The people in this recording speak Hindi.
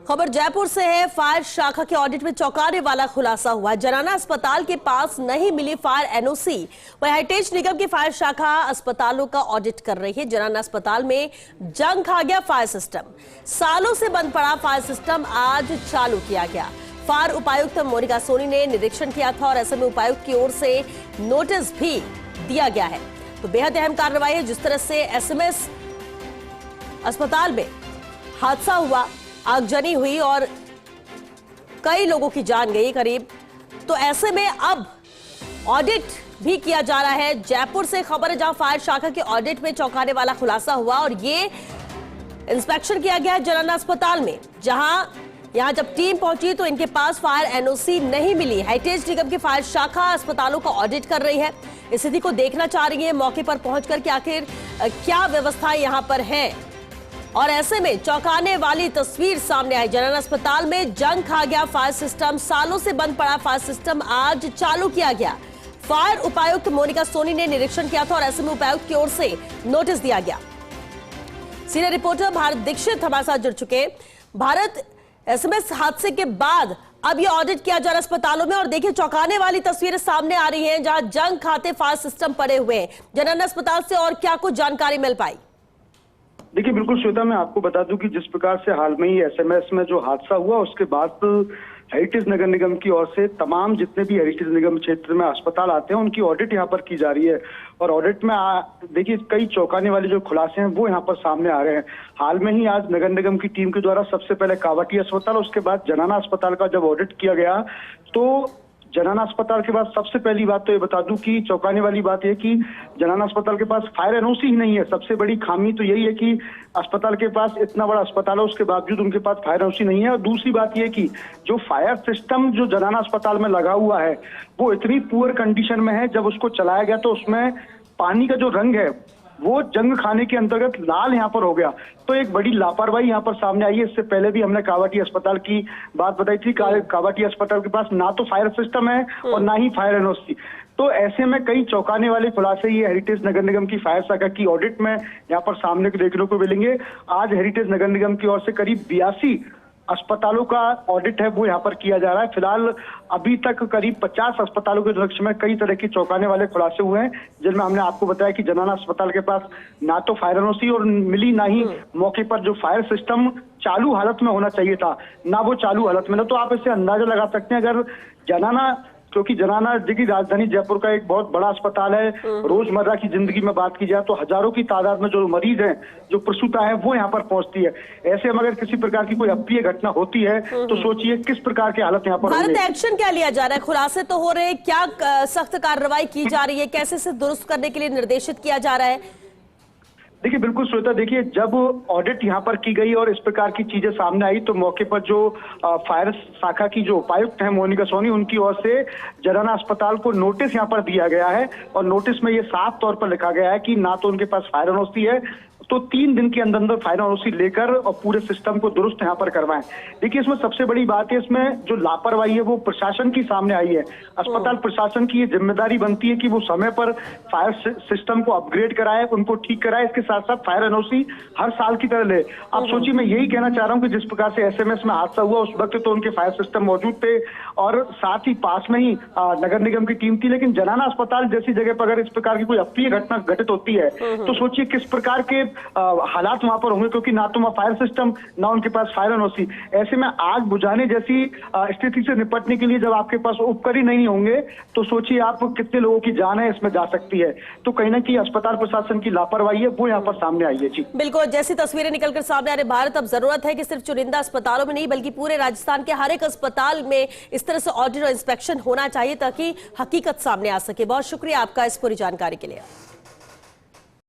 खबर जयपुर से है। फायर शाखा के ऑडिट में चौंकाने वाला खुलासा हुआ। जनाना अस्पताल के पास नहीं मिली फायर एनओसी। वह हेरिटेज निगम की फायर शाखा अस्पतालों का ऑडिट कर रही है। जनाना अस्पताल में जंग खा गया फायर सिस्टम। सालों से बंद पड़ा फायर सिस्टम आज चालू किया गया। फायर उपायुक्त मोनिका सोनी ने निरीक्षण किया था और ऐसे में उपायुक्त की ओर से नोटिस भी दिया गया है। तो बेहद अहम कार्रवाई है। जिस तरह से एसएमएस अस्पताल में हादसा हुआ, आगजनी हुई और कई लोगों की जान गई करीब, तो ऐसे में अब ऑडिट भी किया जा रहा है। जयपुर से खबर है जहां फायर शाखा के ऑडिट में चौंकाने वाला खुलासा हुआ और ये इंस्पेक्शन किया गया जनाना अस्पताल में। यहां जब टीम पहुंची तो इनके पास फायर एनओसी नहीं मिली। हेरिटेज निगम की फायर शाखा अस्पतालों का ऑडिट कर रही है, स्थिति को देखना चाह रही है मौके पर पहुंचकर कि आखिर क्या व्यवस्था यहां पर है। और ऐसे में चौंकाने वाली तस्वीर सामने आई। जनाना अस्पताल में जंग खा गया फायर सिस्टम। सालों से बंद पड़ा फायर सिस्टम आज चालू किया गया। फायर उपायुक्त मोनिका सोनी ने निरीक्षण किया था और ऐसे में उपायुक्त की ओर से नोटिस दिया गया। सीनियर रिपोर्टर भारत दीक्षित हमारे साथ जुड़ चुके। भारत, एसएमएस हादसे के बाद अब ये ऑडिट किया जा रहा है अस्पतालों में और देखिए चौंकाने वाली तस्वीरें सामने आ रही हैं जहां जंग खाते फायर सिस्टम पड़े हुए हैं। जनाना अस्पताल से और क्या कुछ जानकारी मिल पाई? देखिए बिल्कुल श्वेता, मैं आपको बता दूं कि जिस प्रकार से हाल में ही एसएमएस में जो हादसा हुआ उसके बाद हेरिटेज नगर निगम की ओर से तमाम जितने भी हेरिटेज निगम क्षेत्र में अस्पताल आते हैं उनकी ऑडिट यहाँ पर की जा रही है। और ऑडिट में देखिए कई चौंकाने वाले जो खुलासे हैं वो यहाँ पर सामने आ रहे हैं। हाल में ही आज नगर निगम की टीम के द्वारा सबसे पहले कावटी अस्पताल, उसके बाद जनाना अस्पताल का जब ऑडिट किया गया तो जनाना अस्पताल के बाद सबसे पहली बात तो ये बता दूं कि चौंकाने वाली बात है कि जनाना अस्पताल के पास फायर एनओसी ही नहीं है। सबसे बड़ी खामी तो यही है कि अस्पताल के पास इतना बड़ा अस्पताल है, उसके बावजूद उनके पास फायर एनओसी नहीं है। और दूसरी बात यह कि जो फायर सिस्टम जो जनाना अस्पताल में लगा हुआ है वो इतनी पुअर कंडीशन में है, जब उसको चलाया गया तो उसमें पानी का जो रंग है वो जंग खाने के अंतर्गत लाल यहाँ पर हो गया। तो एक बड़ी लापरवाही यहाँ पर सामने आई है। इससे पहले भी हमने कावटी अस्पताल की बात बताई थी। कावटी अस्पताल के पास ना तो फायर सिस्टम है और ना ही फायर एनओसी। तो ऐसे में कई चौंकाने वाले खुलासे ये हेरिटेज नगर निगम की फायर शाखा की ऑडिट में यहाँ पर सामने देखने को मिलेंगे। आज हेरिटेज नगर निगम की ओर से करीब 82 अस्पतालों का ऑडिट है वो यहाँ पर किया जा रहा है। फिलहाल अभी तक करीब 50 अस्पतालों के लक्ष्य में कई तरह के चौंकाने वाले खुलासे हुए हैं, जिनमें हमने आपको बताया कि जनाना अस्पताल के पास ना तो फायर एनओसी और मिली, ना ही मौके पर जो फायर सिस्टम चालू हालत में होना चाहिए था, ना वो चालू हालत में। तो आप इससे अंदाजा लगा सकते हैं अगर जनाना, क्योंकि जनाना की राजधानी जयपुर का एक बहुत बड़ा अस्पताल है, रोजमर्रा की जिंदगी में बात की जाए तो हजारों की तादाद में जो मरीज हैं, जो प्रसूता है वो यहाँ पर पहुंचती है। ऐसे में अगर किसी प्रकार की कोई अप्रिय घटना होती है तो सोचिए किस प्रकार के हालत यहाँ पर होंगे। भारत, एक्शन क्या लिया जा रहा है? खुलासे तो हो रहे हैं, क्या सख्त कार्रवाई की जा रही है? कैसे से दुरुस्त करने के लिए निर्देशित किया जा रहा है? देखिए बिल्कुल श्वेता, देखिए जब ऑडिट यहाँ पर की गई और इस प्रकार की चीजें सामने आई तो मौके पर जो फायर शाखा की जो उपायुक्त है मोनिका सोनी, उनकी ओर से जनाना अस्पताल को नोटिस यहाँ पर दिया गया है। और नोटिस में ये साफ तौर पर लिखा गया है कि ना तो उनके पास फायर एनओसी है, तो 3 दिन के अंदर अंदर फायर एनओसी लेकर और पूरे सिस्टम को दुरुस्त यहाँ पर करवाएं। देखिए इसमें सबसे बड़ी बात है, इसमें जो लापरवाही है वो प्रशासन की सामने आई है। अस्पताल प्रशासन की ये जिम्मेदारी बनती है कि वो समय पर फायर सिस्टम को अपग्रेड कराए, उनको ठीक कराए, इसके साथ साथ फायर एनओसी हर साल की तरह ले। आप सोचिए, मैं यही कहना चाह रहा हूँ कि जिस प्रकार से एसएमएस में हादसा हुआ उस वक्त तो उनके फायर सिस्टम मौजूद थे और साथ ही पास में ही नगर निगम की टीम थी, लेकिन जनाना अस्पताल जैसी जगह पर अगर इस प्रकार की कोई अप्रिय घटना घटित होती है तो सोचिए किस प्रकार के हालात वहां पर होंगे, क्योंकि ना तो वहां फायर सिस्टम, ना उनके पास फायर एनओसी। ऐसे में आग बुझाने जैसी स्थिति से निपटने के लिए जब आपके पास उपकरण नहीं होंगे तो सोचिए आप कितने लोगों की जान है इसमें जा सकती है। तो कहीं ना कहीं अस्पताल प्रशासन की लापरवाही है वो यहाँ पर सामने आई है। जी बिल्कुल, जैसी तस्वीरें निकलकर सामने आ रही। भारत, अब जरूरत है कि सिर्फ चुनिंदा अस्पतालों में नहीं बल्कि पूरे राजस्थान के हर एक अस्पताल में इस तरह से ऑडिट और इंस्पेक्शन होना चाहिए ताकि हकीकत सामने आ सके। बहुत शुक्रिया आपका इस पूरी जानकारी के लिए।